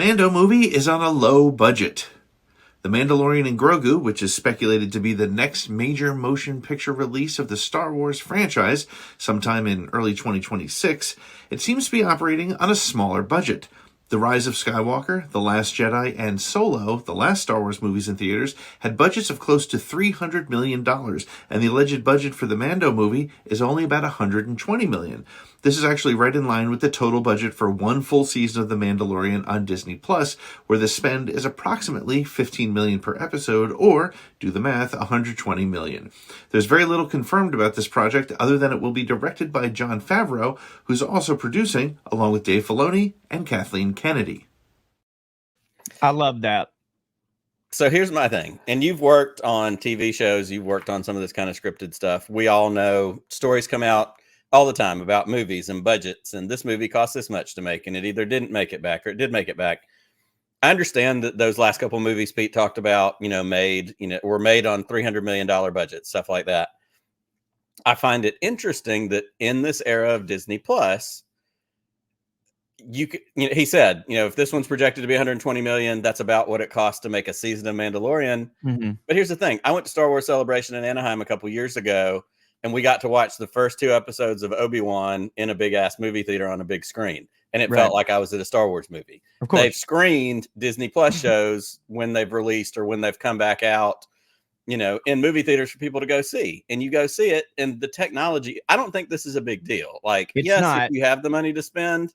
Mando movie is on a low budget. The Mandalorian and Grogu, which is speculated to be the next major motion picture release of the Star Wars franchise sometime in early 2026, it seems to be operating on a smaller budget. The Rise of Skywalker, The Last Jedi, and Solo, the last Star Wars movies in theaters, had budgets of close to $300 million, and the alleged budget for the Mando movie is only about $120 million. This is actually right in line with the total budget for one full season of The Mandalorian on Disney Plus, where the spend is approximately $15 million per episode, or, do the math, $120 million. There's very little confirmed about this project other than it will be directed by Jon Favreau, who's also producing, along with Dave Filoni and Kathleen Kennedy. I love that. So here's my thing. And you've worked on TV shows. You've worked on some of this kind of scripted stuff. We all know stories come out all the time about movies and budgets. And this movie cost this much to make, and it either didn't make it back or it did make it back. I understand that those last couple of movies Pete talked about, were made on $300 million budgets, stuff like that. I find it interesting that in this era of Disney Plus, he said, if this one's projected to be 120 million, that's about what it costs to make a season of Mandalorian. Mm-hmm. But here's the thing. I went to Star Wars Celebration in Anaheim a couple years ago, and we got to watch the first 2 episodes of Obi-Wan in a big ass movie theater on a big screen. And it felt like I was at a Star Wars movie. Of course. They've screened Disney Plus shows when they've released or when they've come back out, in movie theaters for people to go see. And you go see it, and the technology, I don't think this is a big deal. Like, if you have the money to spend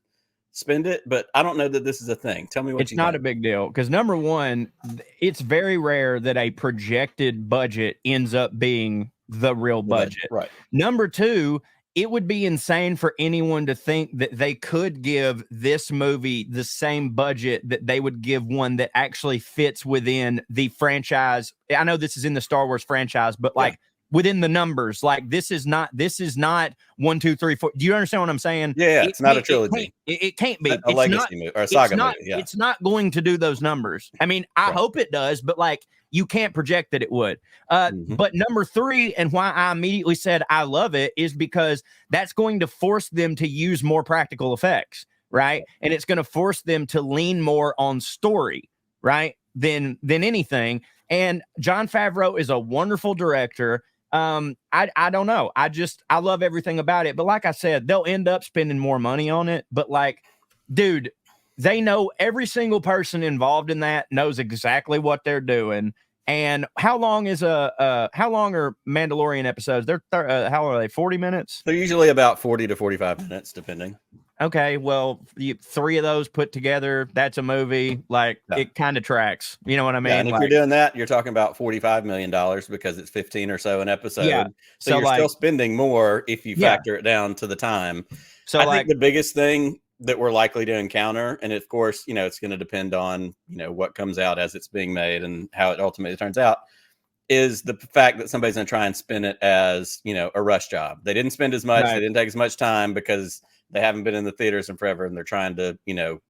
it, but I don't know that this is a thing. Tell me what you think. It's not a big deal because, number one, it's very rare that a projected budget ends up being the real budget. Right. Number two, it would be insane for anyone to think that they could give this movie the same budget that they would give one that actually fits within the franchise. I know this is in the Star Wars franchise, but within the numbers, like this is not 1, 2, 3, 4. Do you understand what I'm saying? Yeah, it's not a trilogy. It can't be a legacy movie or a saga movie. Yeah. It's not going to do those numbers. I mean, I hope it does, but you can't project that it would. But number 3, and why I immediately said I love it, is because that's going to force them to use more practical effects, right? And it's going to force them to lean more on story, right? Than anything. And Jon Favreau is a wonderful director. I don't know. I love everything about it. But like I said, they'll end up spending more money on it. But dude, they know every single person involved in that knows exactly what they're doing. And how long are Mandalorian episodes? How long are they? 40 minutes? They're usually about 40 to 45 minutes, depending. Okay, well, 3 of those put together, that's a movie. It kind of tracks. You know what I mean? Yeah, and if you're doing that, you're talking about $45 million because it's 15 or so an episode. Yeah. So you're still spending more if you factor it down to the time. So I think the biggest thing that we're likely to encounter, and of course, it's going to depend on, what comes out as it's being made and how it ultimately turns out, is the fact that somebody's going to try and spin it as, a rush job. They didn't spend as much. Right. They didn't take as much time because they haven't been in the theaters in forever, and they're trying to,